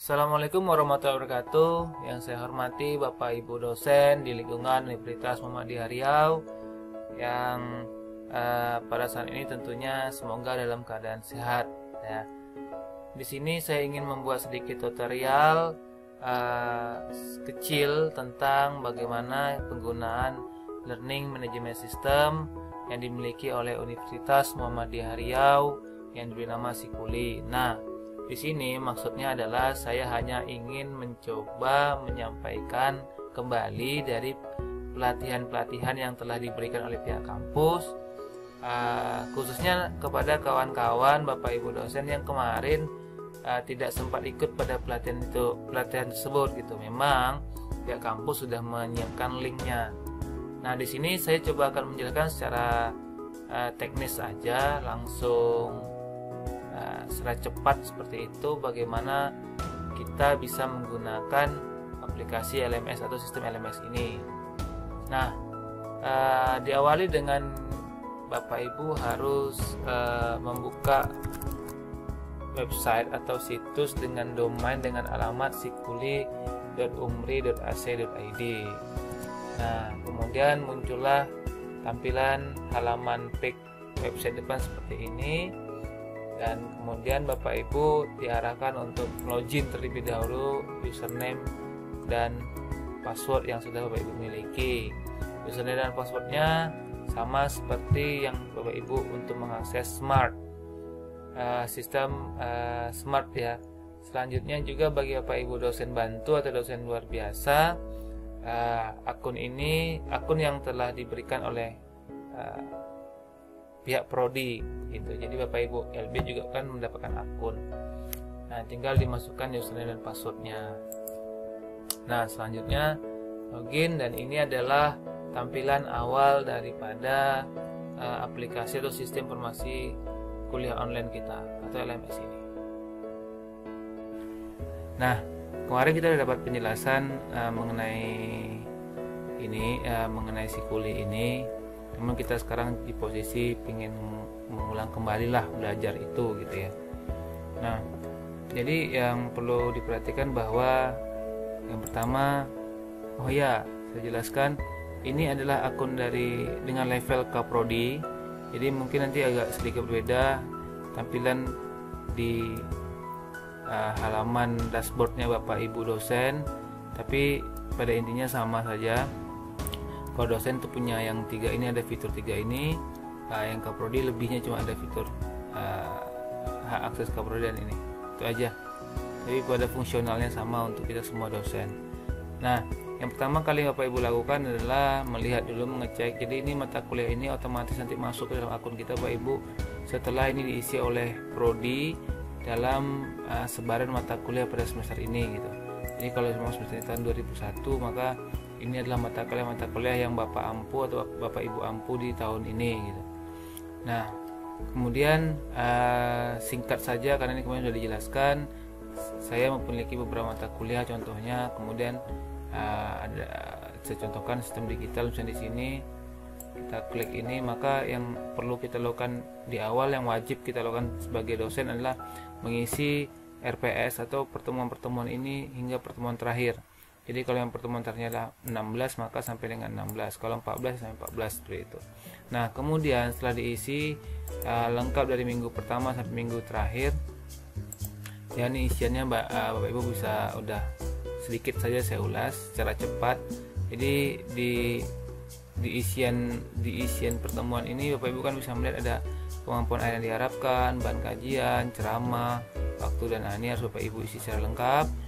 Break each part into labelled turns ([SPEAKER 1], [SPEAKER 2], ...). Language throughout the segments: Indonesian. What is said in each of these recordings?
[SPEAKER 1] Assalamualaikum warahmatullahi wabarakatuh. Yang saya hormati Bapak Ibu dosen di lingkungan Universitas Muhammadiyah Riau yang pada saat ini tentunya semoga dalam keadaan sehat ya. Di sini saya ingin membuat sedikit tutorial kecil tentang bagaimana penggunaan Learning Management System yang dimiliki oleh Universitas Muhammadiyah Riau yang diberi nama Sikuli. Nah, di sini maksudnya adalah saya hanya ingin mencoba menyampaikan kembali dari pelatihan-pelatihan yang telah diberikan oleh pihak kampus, khususnya kepada kawan-kawan Bapak Ibu dosen yang kemarin tidak sempat ikut pada pelatihan tersebut gitu. Memang pihak kampus sudah menyiapkan linknya. Nah, di sini saya coba akan menjelaskan secara teknis saja, langsung secara cepat seperti itu bagaimana kita bisa menggunakan aplikasi LMS atau sistem LMS ini. Nah, diawali dengan Bapak Ibu harus membuka website atau situs dengan domain dengan alamat sikuli.umri.ac.id. Nah, kemudian muncullah tampilan halaman page website depan seperti ini. Dan kemudian Bapak Ibu diarahkan untuk login terlebih dahulu username dan password yang sudah Bapak Ibu miliki. Username dan passwordnya sama seperti yang Bapak Ibu untuk mengakses Smart, sistem Smart ya. Selanjutnya juga bagi Bapak Ibu dosen bantu atau dosen luar biasa, akun yang telah diberikan oleh pihak prodi gitu. Jadi Bapak Ibu LB juga kan mendapatkan akun. Nah, tinggal dimasukkan username dan passwordnya. Nah, selanjutnya login, dan ini adalah tampilan awal daripada aplikasi atau sistem informasi kuliah online kita atau LMS ini. Nah, kemarin kita sudah dapat penjelasan mengenai ini, mengenai Sikuli ini. Namun kita sekarang di posisi ingin mengulang kembali lah belajar itu gitu ya. Nah, jadi yang perlu diperhatikan bahwa yang pertama, saya jelaskan ini adalah akun dengan level Kaprodi. Jadi mungkin nanti agak sedikit berbeda tampilan di halaman dashboardnya Bapak Ibu dosen, tapi pada intinya sama saja. Kalau dosen itu punya yang 3 ini, ada fitur 3 ini, yang Kaprodi lebihnya cuma ada fitur hak akses Kaprodi dan ini, itu aja. Tapi pada fungsionalnya sama untuk kita semua dosen. Nah, yang pertama kali Bapak Ibu lakukan adalah melihat dulu, mengecek. Jadi ini mata kuliah ini otomatis nanti masuk ke dalam akun kita Bapak Ibu setelah ini diisi oleh prodi dalam sebaran mata kuliah pada semester ini gitu. Jadi kalau semester tahun 2001, maka ini adalah mata kuliah yang Bapak ampu atau Bapak Ibu ampu di tahun ini gitu. Nah, kemudian singkat saja karena ini kemarin sudah dijelaskan, saya memiliki beberapa mata kuliah contohnya. Kemudian saya contohkan sistem digital, misalnya di sini kita klik ini, maka yang perlu kita lakukan di awal, yang wajib kita lakukan sebagai dosen adalah mengisi RPS atau pertemuan-pertemuan ini hingga pertemuan terakhir. Jadi kalau yang pertemuan terakhirnya 16, maka sampai dengan 16. Kalau 14 sampai 14 seperti itu. Nah, kemudian setelah diisi lengkap dari minggu pertama sampai minggu terakhir, ya ini isiannya Bapak Ibu bisa udah sedikit saja saya ulas secara cepat. Jadi di isian pertemuan ini Bapak Ibu kan bisa melihat ada kemampuan yang diharapkan, bahan kajian, ceramah, waktu, dan ini harus Bapak Ibu isi secara lengkap.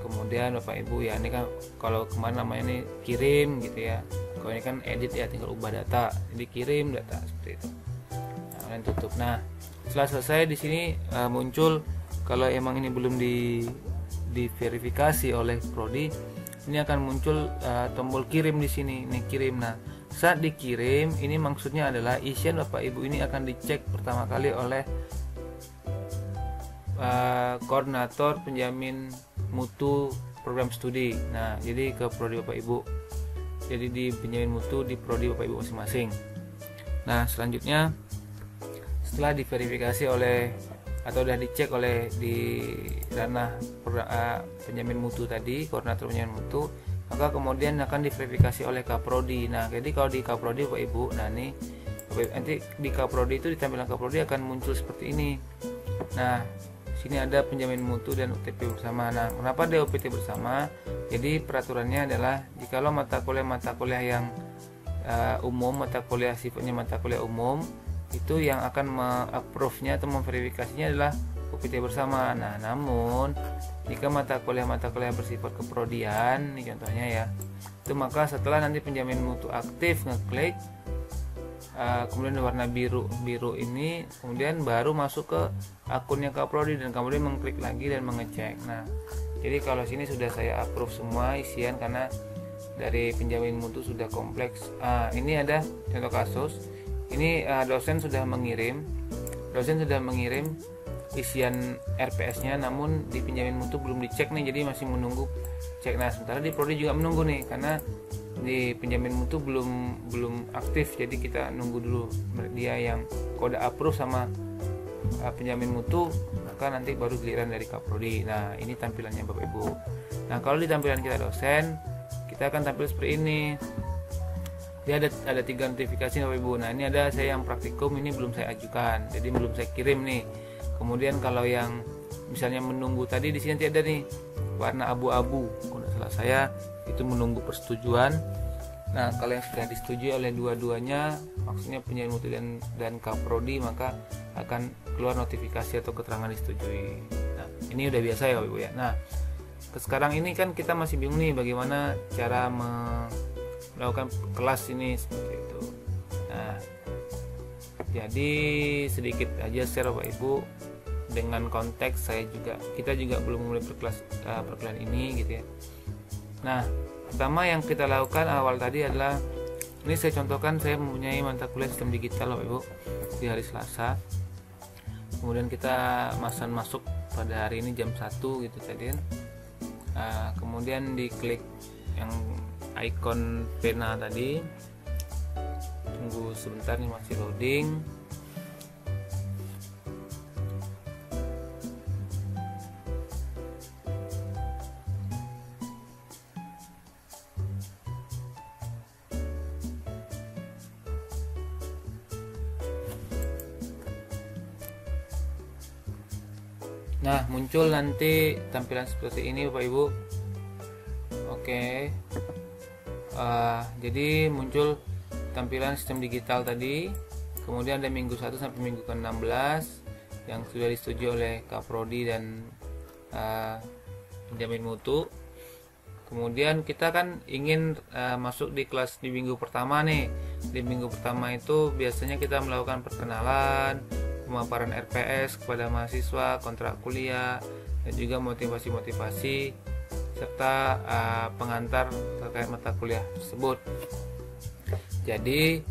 [SPEAKER 1] Kemudian Bapak Ibu ya, ini kan kalau kemarin namanya ini kirim gitu ya, kalau ini kan edit ya, tinggal ubah data, jadi kirim data seperti itu. Nah, kalian tutup. Nah, setelah selesai di sini muncul, kalau emang ini belum diverifikasi oleh prodi, ini akan muncul tombol kirim di sini, ini kirim. Nah, saat dikirim ini maksudnya adalah isian Bapak Ibu ini akan dicek pertama kali oleh koordinator penjamin mutu program studi. Nah, jadi ke prodi Bapak Ibu, jadi di penjamin mutu di prodi Bapak Ibu masing-masing. Nah, selanjutnya setelah diverifikasi oleh atau sudah dicek oleh di ranah penjamin mutu tadi, koordinator penjamin mutu, maka kemudian akan diverifikasi oleh Kaprodi. Nah, jadi kalau di Kaprodi Bapak Ibu, nah ini nanti di Kaprodi itu, di tampilan Kaprodi akan muncul seperti ini. Nah, sini ada penjamin mutu dan UTP bersama. Nah, kenapa ada UPT bersama? Jadi peraturannya adalah jikalau mata kuliah yang umum, mata kuliah sifatnya mata kuliah umum, itu yang akan me-approve-nya atau memverifikasinya adalah UPT bersama. Nah, namun jika mata kuliah bersifat keprodian, ini contohnya ya, itu maka setelah nanti penjamin mutu aktif ngeklik, kemudian warna biru ini, kemudian baru masuk ke akunnya Kaprodi dan kemudian mengklik lagi dan mengecek. Nah, jadi kalau sini sudah saya approve semua isian karena dari penjamin mutu sudah kompleks. Ini ada contoh kasus. Ini dosen sudah mengirim isian RPS-nya, namun di penjamin mutu belum dicek nih, jadi masih menunggu cek. Nah, sementara di Prodi juga menunggu nih, karena di penjamin mutu belum aktif, jadi kita nunggu dulu dia yang kode approve sama penjamin mutu, maka nanti baru giliran dari Kaprodi. Nah, ini tampilannya Bapak Ibu. Nah, kalau di tampilan kita dosen, kita akan tampil seperti ini. Dia ada 3 notifikasi Bapak Ibu. Nah, ini ada saya yang praktikum, ini belum saya ajukan, jadi belum saya kirim nih. Kemudian kalau yang misalnya menunggu tadi, di sini nanti ada nih warna abu-abu, kalau tidak salah saya itu menunggu persetujuan. Nah, kalau yang sudah disetujui oleh dua-duanya, maksudnya penjamin mutu dan Kaprodi, maka akan keluar notifikasi atau keterangan disetujui. Nah, ini udah biasa ya Bapak Ibu ya. Nah, sekarang ini kan kita masih bingung nih bagaimana cara melakukan kelas ini seperti itu. Nah, jadi sedikit aja share Bapak Ibu dengan konteks kita juga belum mulai perkuliahan ini gitu ya. Nah, pertama yang kita lakukan awal tadi adalah, ini saya contohkan, saya mempunyai mata kuliah sistem digital Bapak Ibu di hari Selasa. Kemudian kita masuk pada hari ini jam 1 gitu tadi. Kemudian diklik yang icon pena tadi, tunggu sebentar nih, masih loading. Nah, muncul nanti tampilan seperti ini Bapak Ibu. Oke. Jadi muncul tampilan sistem digital tadi. Kemudian ada minggu 1 sampai minggu ke-16 yang sudah disetujui oleh Kaprodi dan penjamin mutu. Kemudian kita kan ingin masuk di kelas di minggu pertama nih. Di minggu pertama itu biasanya kita melakukan perkenalan, pemaparan RPS kepada mahasiswa, kontrak kuliah, dan juga motivasi-motivasi serta pengantar terkait mata kuliah tersebut. Jadi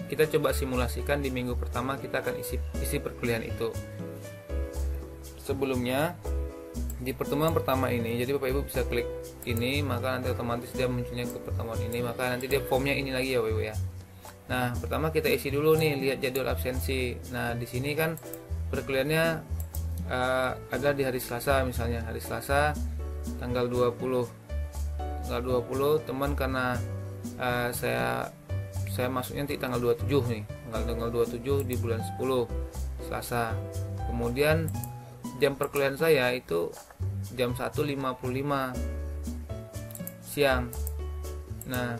[SPEAKER 1] kita coba simulasikan di minggu pertama kita akan isi perkuliahan itu. Sebelumnya di pertemuan pertama ini, jadi Bapak Ibu bisa klik ini, maka nanti otomatis dia munculnya ke pertemuan ini, maka nanti dia formnya ini lagi ya Bapak Ibu ya. Nah, pertama kita isi dulu nih, lihat jadwal absensi. Nah, di sini kan perkuliahannya ada di hari Selasa, misalnya hari Selasa tanggal 20. Tanggal 20 teman, karena saya masuknya nanti tanggal 27 nih. Tanggal 27 di bulan 10 Selasa. Kemudian jam perkuliahan saya itu jam 1.55 siang. Nah,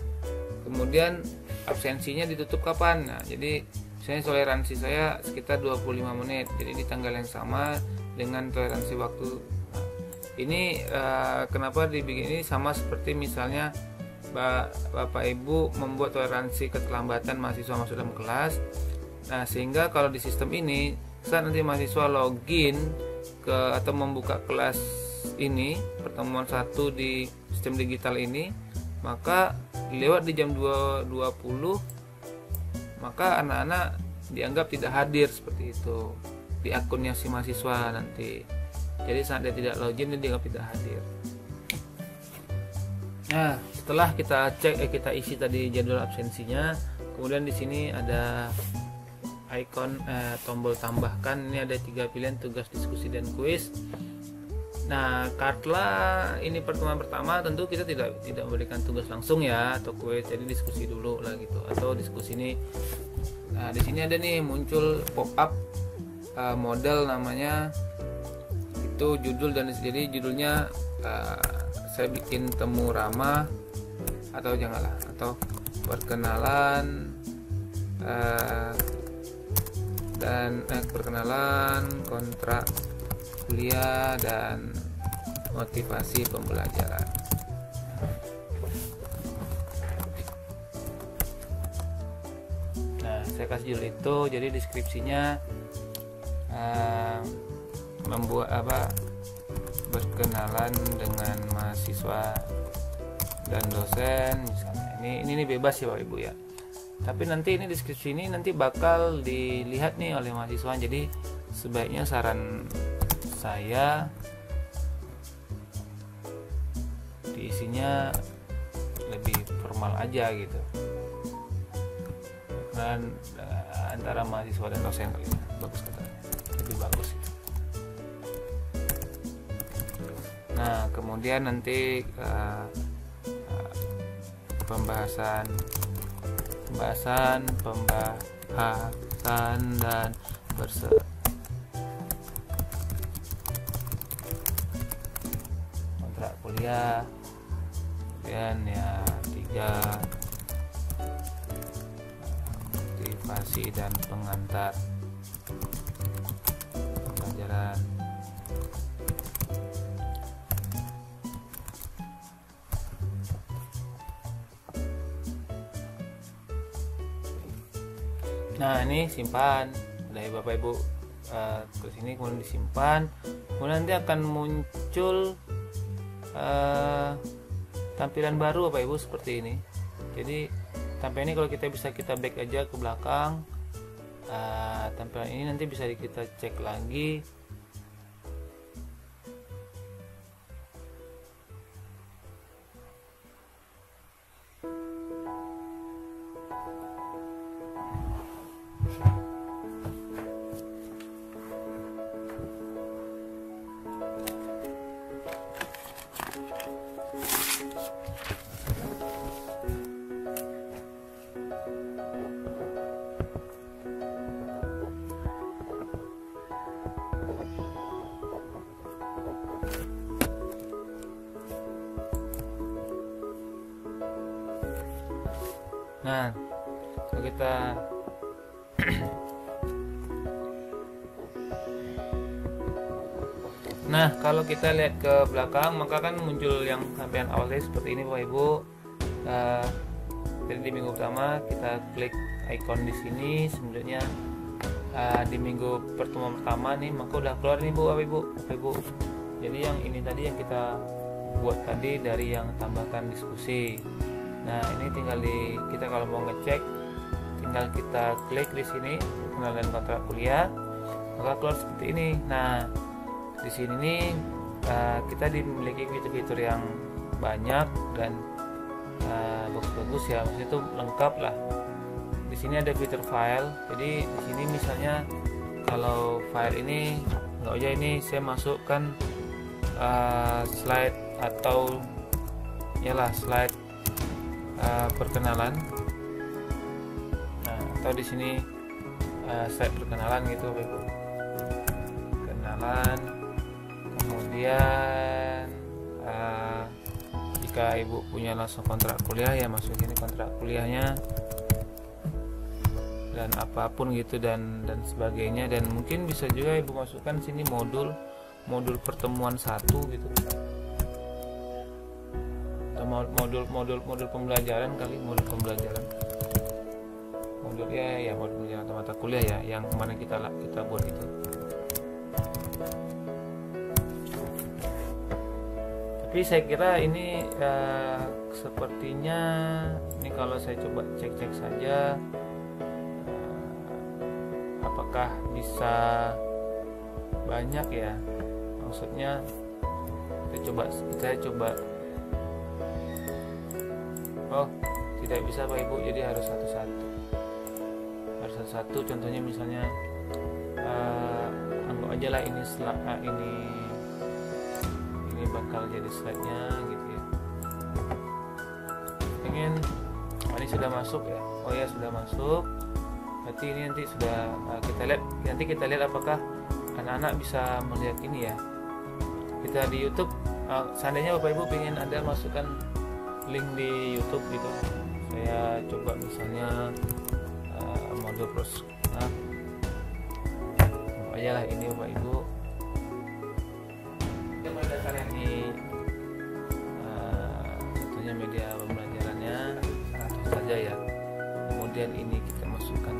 [SPEAKER 1] kemudian absensinya ditutup kapan? Nah, jadi misalnya toleransi saya sekitar 25 menit. Jadi di tanggal yang sama dengan toleransi waktu. Nah, ini kenapa dibikin ini sama seperti misalnya Bapak Ibu membuat toleransi keterlambatan mahasiswa masuk dalam kelas. Nah, sehingga kalau di sistem ini saat nanti mahasiswa login atau membuka kelas ini, pertemuan 1 di sistem digital ini, maka lewat di jam 20, maka anak-anak dianggap tidak hadir seperti itu di akunnya si mahasiswa nanti. Jadi saat dia tidak login, dia dianggap tidak hadir. Nah, setelah kita cek kita isi tadi jadwal absensinya, kemudian di sini ada icon tombol tambahkan. Ini ada 3 pilihan, tugas, diskusi, dan kuis. Nah, karena ini pertemuan pertama, tentu kita tidak memberikan tugas langsung ya, atau kuis, jadi diskusi dulu lah gitu, atau diskusi ini. Nah, di sini ada nih muncul pop up model namanya, itu judul, dan jadi judulnya saya bikin temu ramah, atau janganlah, atau perkenalan perkenalan kontrak kuliah dan motivasi pembelajaran. Nah, saya kasih judul itu, jadi deskripsinya membuat berkenalan dengan mahasiswa dan dosen misalnya. Ini bebas ya Bapak Ibu ya. Tapi nanti ini deskripsi ini nanti bakal dilihat nih oleh mahasiswa. Jadi sebaiknya saran saya diisinya lebih formal aja gitu. Dan antara mahasiswa dan dosen kali ya. Bagus katanya. Lebih bagus gitu. Nah, kemudian nanti pembahasan dan kontrak kuliah, kemudian ya 3 motivasi dan pengantar pembelajaran. Nah, ini simpan dari Bapak Ibu ke sini, kemudian disimpan, kemudian nanti akan muncul tampilan baru Bapak Ibu seperti ini. Jadi tampilan ini kalau kita bisa kita back aja ke belakang, tampilan ini nanti bisa kita cek lagi. Nah, kalau kita kalau kita lihat ke belakang, maka kan muncul yang sampean awal tadi seperti ini Bapak Ibu. Jadi di minggu pertama kita klik icon di sini, sebenarnya di minggu pertemuan pertama nih, maka udah keluar nih Bapak Ibu. Jadi yang ini tadi yang kita buat tadi dari yang tambahkan diskusi. Nah, ini tinggal kita kalau mau ngecek, tinggal kita klik di sini pengenalan kontrak kuliah, maka keluar seperti ini. Nah, di sini nih kita dimiliki fitur-fitur yang banyak dan bagus-bagus ya, maksudnya itu lengkap lah. Di sini ada fitur file. Jadi di sini misalnya kalau file ini nggak aja, ini saya masukkan slide atau yalah slide perkenalan. Nah, atau di sini slide perkenalan gitu, perkenalan. Kemudian jika ibu punya langsung kontrak kuliah ya masukin ini kontrak kuliahnya dan apapun gitu dan sebagainya, dan mungkin bisa juga ibu masukkan sini modul pertemuan 1 gitu, atau modul pembelajaran kali, modul pembelajaran atau mata kuliah ya yang kemarin kita buat itu. Tapi saya kira ini sepertinya ini kalau saya coba cek saja apakah bisa banyak ya, maksudnya saya coba oh tidak bisa Pak Ibu, jadi harus satu-satu satu-satu. Contohnya misalnya anggap aja lah ini ini bakal jadi slide-nya gitu ya. Pengen ini sudah masuk ya. Oh ya, sudah masuk. Berarti ini nanti sudah kita lihat apakah anak-anak bisa melihat ini ya. Kita di YouTube, seandainya Bapak Ibu pengen ada masukkan link di YouTube gitu, saya coba misalnya mode pros, aja lah ini Bapak Ibu. Ini tentunya media pembelajarannya satu saja ya. Kemudian ini kita masukkan,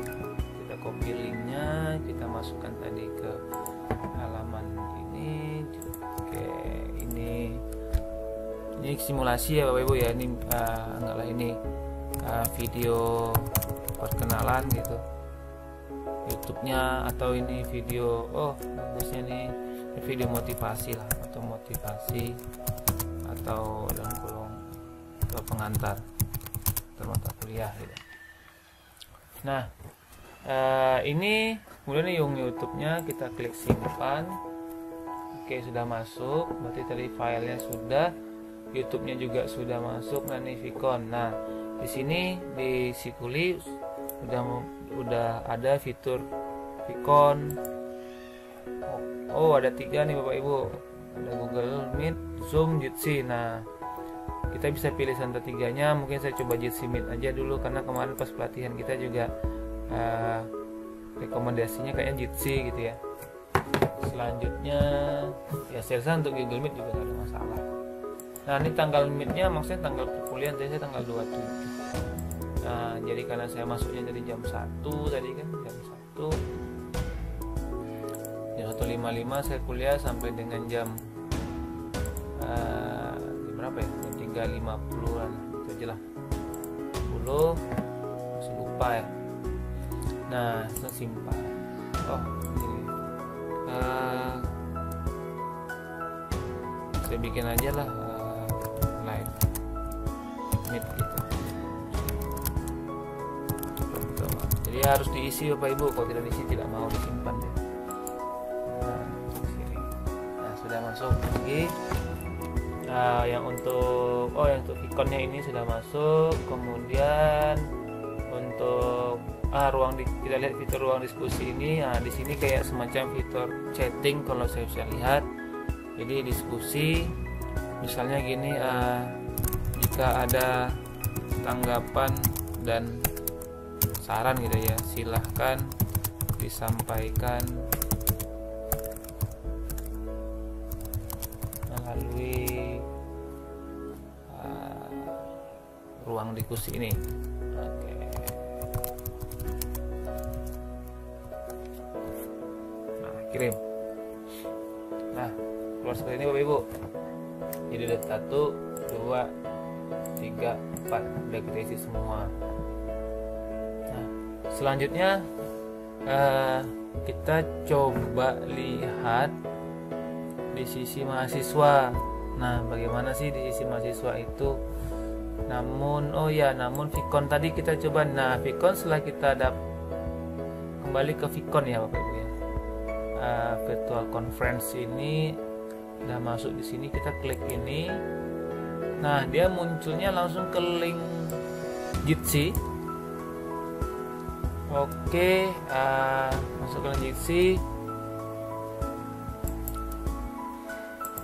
[SPEAKER 1] kita copy linknya, kita masukkan tadi ke halaman ini. Oke, ini simulasi ya Bapak Ibu ya. Ini anggaplah ini video perkenalan gitu YouTube-nya, atau ini video bagusnya nih video motivasi lah, atau motivasi atau dalam kolom atau pengantar mata kuliah gitu. Nah, ini kemudian yung YouTube-nya kita klik simpan. Oke, sudah masuk. Berarti tadi filenya sudah, YouTube-nya juga sudah masuk. Nah, ini Vicon. Nah, di sini di Sikuli udah ada fitur Vicon. Oh, ada 3 nih Bapak Ibu. Ada Google Meet, Zoom, Jitsi. Nah, kita bisa pilih antara 3-nya. Mungkin saya coba Jitsi Meet aja dulu, karena kemarin pas pelatihan kita juga rekomendasinya kayaknya Jitsi gitu ya. Selanjutnya ya saya rasa untuk Google Meet juga gak ada masalah. Nah, ini tanggal meetnya, maksudnya tanggal perkuliahan tadi saya tanggal 27. Nah, jadi karena saya masuknya dari jam 1 tadi kan, jam 1:55 saya kuliah sampai dengan jam berapa ya, jam 3:50an itu aja lah, 10 masih lupa ya. Nah, itu simpan. Ini saya bikin aja lah live meet gitu. Jadi harus diisi Bapak Ibu, kalau tidak diisi tidak mau disimpan deh. Nah, sudah masuk lagi. Yang untuk Vicon-nya ini sudah masuk. Kemudian untuk kita lihat fitur ruang diskusi ini. Nah, di sini kayak semacam fitur chatting kalau saya bisa lihat. Jadi diskusi, misalnya gini, jika ada tanggapan dan saran gitu ya, silahkan disampaikan melalui ruang diskusi ini. Oke. Nah, kirim. Nah, keluar seperti ini Bapak Ibu. Jadi ada 1, 2, 3, 4 udah kita isi semua. Nah, selanjutnya kita coba lihat di sisi mahasiswa. Nah, bagaimana sih di sisi mahasiswa itu? Namun Vicon tadi kita coba. Nah, Vicon setelah kita kembali ke Vicon ya Bapak Ibu ya. Virtual conference ini udah masuk di sini, kita klik ini. Nah, dia munculnya langsung ke link Jitsi. Oke, masuk ke link Jitsi.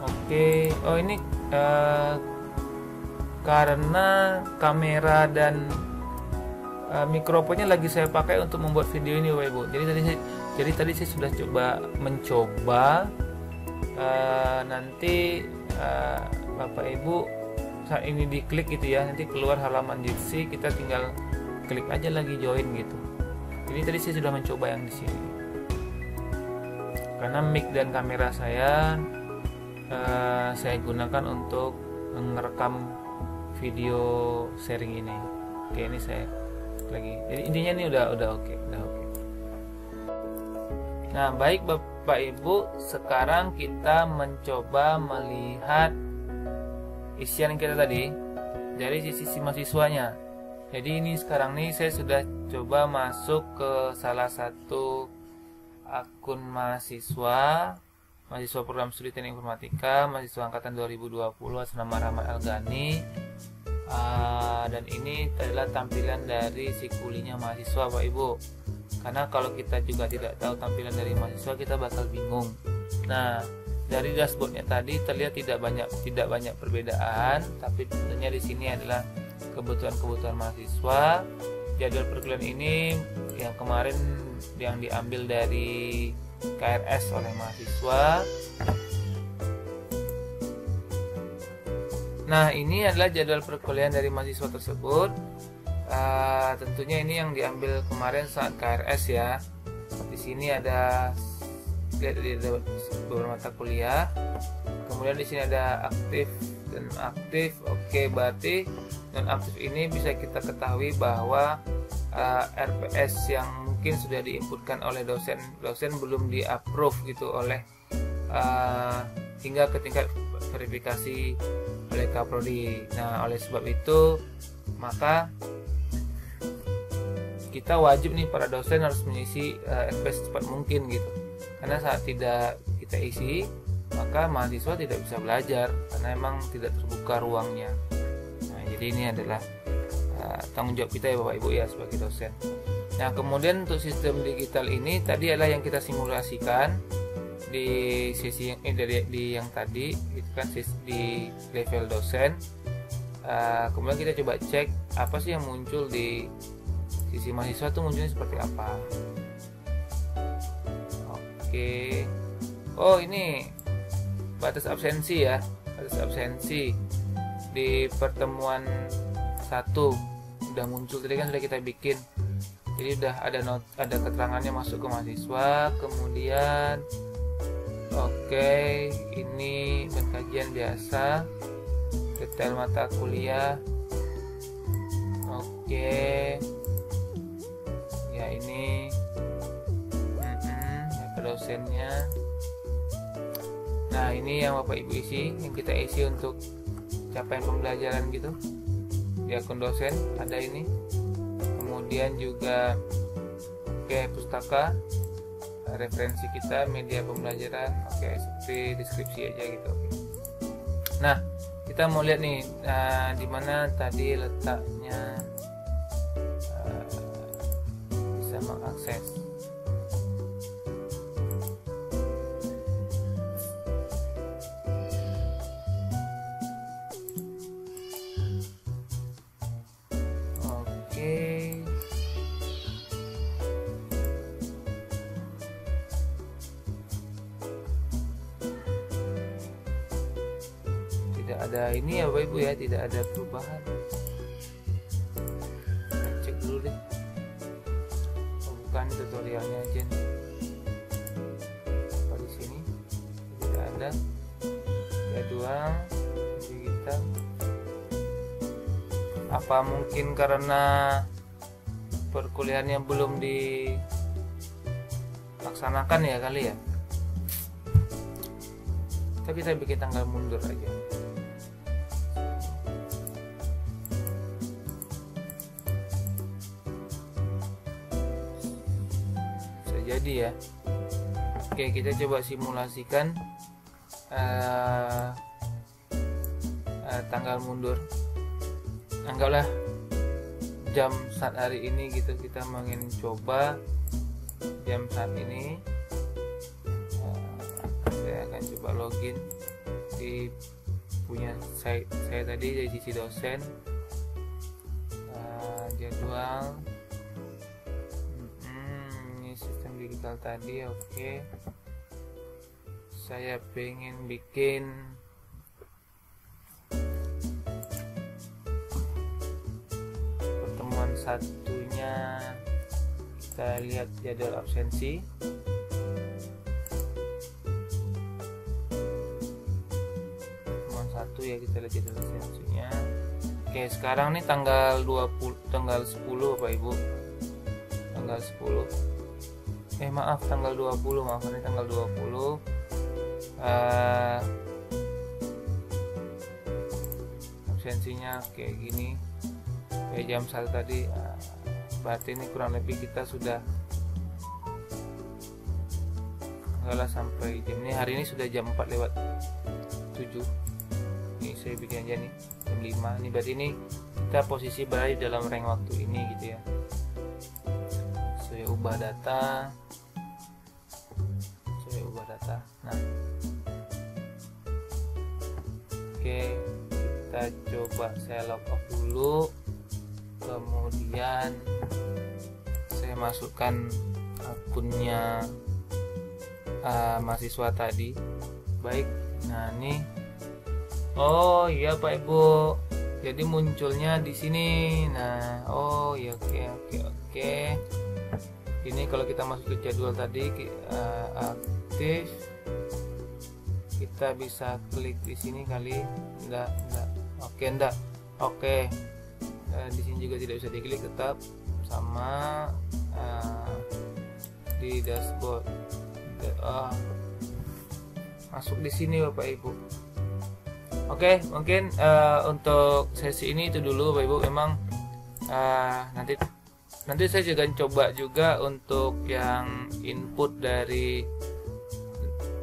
[SPEAKER 1] Oke, ini karena kamera dan mikrofonnya lagi saya pakai untuk membuat video ini Bapak Ibu. Jadi tadi saya sudah mencoba. Nanti Bapak Ibu saat ini diklik gitu ya, nanti keluar halaman Jitsi, kita tinggal klik aja lagi join gitu. Jadi tadi saya sudah mencoba yang di sini. Karena mic dan kamera saya gunakan untuk merekam video sharing ini. Oke, ini saya lagi. Jadi intinya ini udah oke. Nah, baik Bapak Ibu, sekarang kita mencoba melihat isian kita tadi dari sisi mahasiswanya. Jadi ini sekarang nih saya sudah coba masuk ke salah satu akun mahasiswa program studi teknik informatika, mahasiswa angkatan 2020 atas nama Rahmat Algani. Dan ini adalah tampilan dari si kulinya mahasiswa, Pak Ibu. Karena kalau kita juga tidak tahu tampilan dari mahasiswa, kita bakal bingung. Nah, dari dashboardnya tadi terlihat tidak banyak perbedaan, tapi tentunya di sini adalah kebutuhan mahasiswa. Jadwal perkuliahan ini yang kemarin yang diambil dari KRS oleh mahasiswa. Nah, ini adalah jadwal perkuliahan dari mahasiswa tersebut. Tentunya ini yang diambil kemarin saat KRS ya. Di sini ada beberapa mata kuliah. Kemudian di sini ada aktif dan aktif. Oke, berarti non-aktif ini bisa kita ketahui bahwa RPS yang mungkin sudah diinputkan oleh dosen belum di-approve gitu oleh hingga ke tingkat verifikasi oleh Kaprodi. Nah, oleh sebab itu maka kita wajib nih para dosen harus mengisi RPS secepat mungkin gitu. Karena saat tidak kita isi, maka mahasiswa tidak bisa belajar karena emang tidak terbuka ruangnya. Nah, jadi ini adalah tanggung jawab kita ya Bapak Ibu ya sebagai dosen. Nah, kemudian untuk sistem digital ini tadi adalah yang kita simulasikan di sesi yang tadi itu kan di level dosen. Kemudian kita coba cek apa sih yang muncul di sisi mahasiswa itu munculnya seperti apa. Oke. Oh, ini batas absensi ya. Batas absensi di pertemuan 1 udah muncul tadi kan sudah kita bikin. Jadi udah ada keterangannya masuk ke mahasiswa. Kemudian oke, ini kajian biasa, detail mata kuliah. Oke, ya ini dosennya. Nah, ini yang Bapak Ibu isi, yang kita isi untuk capaian pembelajaran gitu di akun dosen ada ini. Kemudian juga pustaka, referensi kita, media pembelajaran, seperti deskripsi aja gitu. Nah, kita mau lihat nih di mana tadi letaknya bisa mengakses. Tidak ada ini ya Bapak Ibu ya, tidak ada perubahan. Cek dulu deh. Bukan tutorialnya aja nih. Kalau di sini tidak ada jadwal digital. Apa mungkin karena perkuliahannya belum dilaksanakan ya kali ya? Tapi kita bikin tanggal mundur aja. Jadi ya, oke, kita coba simulasikan tanggal mundur. Anggaplah jam saat hari ini gitu, kita ingin coba jam saat ini. Saya akan coba login di punya site saya tadi dari sisi dosen. Jadwal sistem digital tadi. Oke, saya pengen bikin pertemuan satunya. Kita lihat jadwal absensi. Pertemuan 1 ya, kita lihat jadwal absensinya. Oke, sekarang nih tanggal 10 Bapak Ibu. Tanggal 10. Maaf, tanggal 20. Maaf, ini tanggal 20. Absensinya kayak gini. sampai jam 1 tadi, berarti ini kurang lebih kita sudah enggak sampai jam ini. Hari ini sudah jam 4:07. Ini saya bikin aja nih jam 5. Ini berarti ini kita posisi berada di dalam rank waktu ini gitu ya. Saya ubah data. Nah, oke, kita coba saya log off dulu, kemudian saya masukkan akunnya mahasiswa tadi. Baik, nah ini, oh iya Pak Ibu, jadi munculnya di sini. Nah, oh ya, oke. Ini kalau kita masuk ke jadwal tadi, aktif, kita bisa klik di sini kali. Enggak. Oke. Di sini juga tidak bisa diklik, tetap sama di dashboard. Masuk di sini Bapak Ibu. Oke, mungkin untuk sesi ini itu dulu Bapak Ibu. Memang nanti saya juga coba juga untuk yang input dari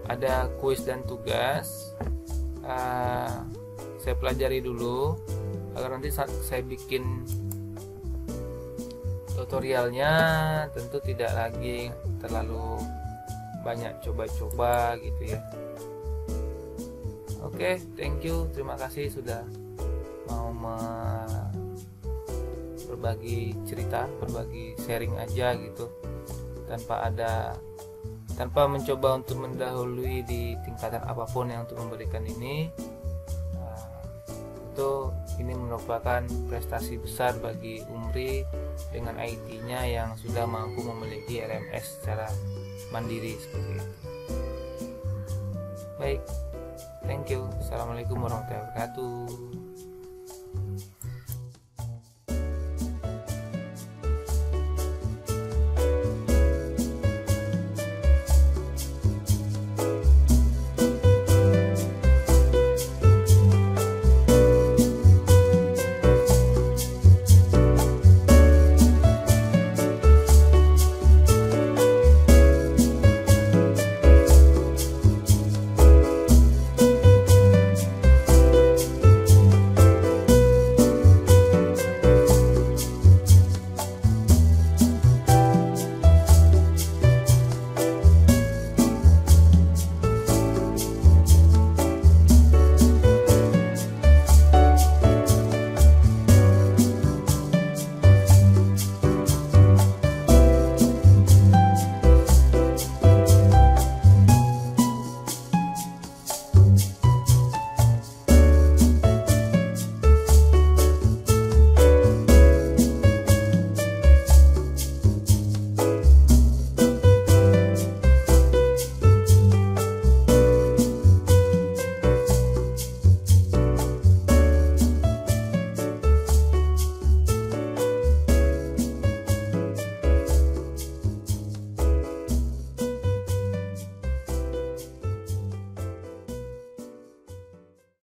[SPEAKER 1] ada kuis dan tugas, saya pelajari dulu agar nanti saya bikin tutorialnya tentu tidak lagi terlalu banyak coba-coba gitu ya. Oke, thank you, terima kasih sudah mau berbagi cerita, berbagi sharing aja gitu, tanpa mencoba untuk mendahului di tingkatan apapun yang untuk memberikan ini. Itu ini merupakan prestasi besar bagi Umri dengan IT-nya yang sudah mampu memiliki LMS secara mandiri seperti itu. Baik, thank you. Assalamualaikum warahmatullahi wabarakatuh.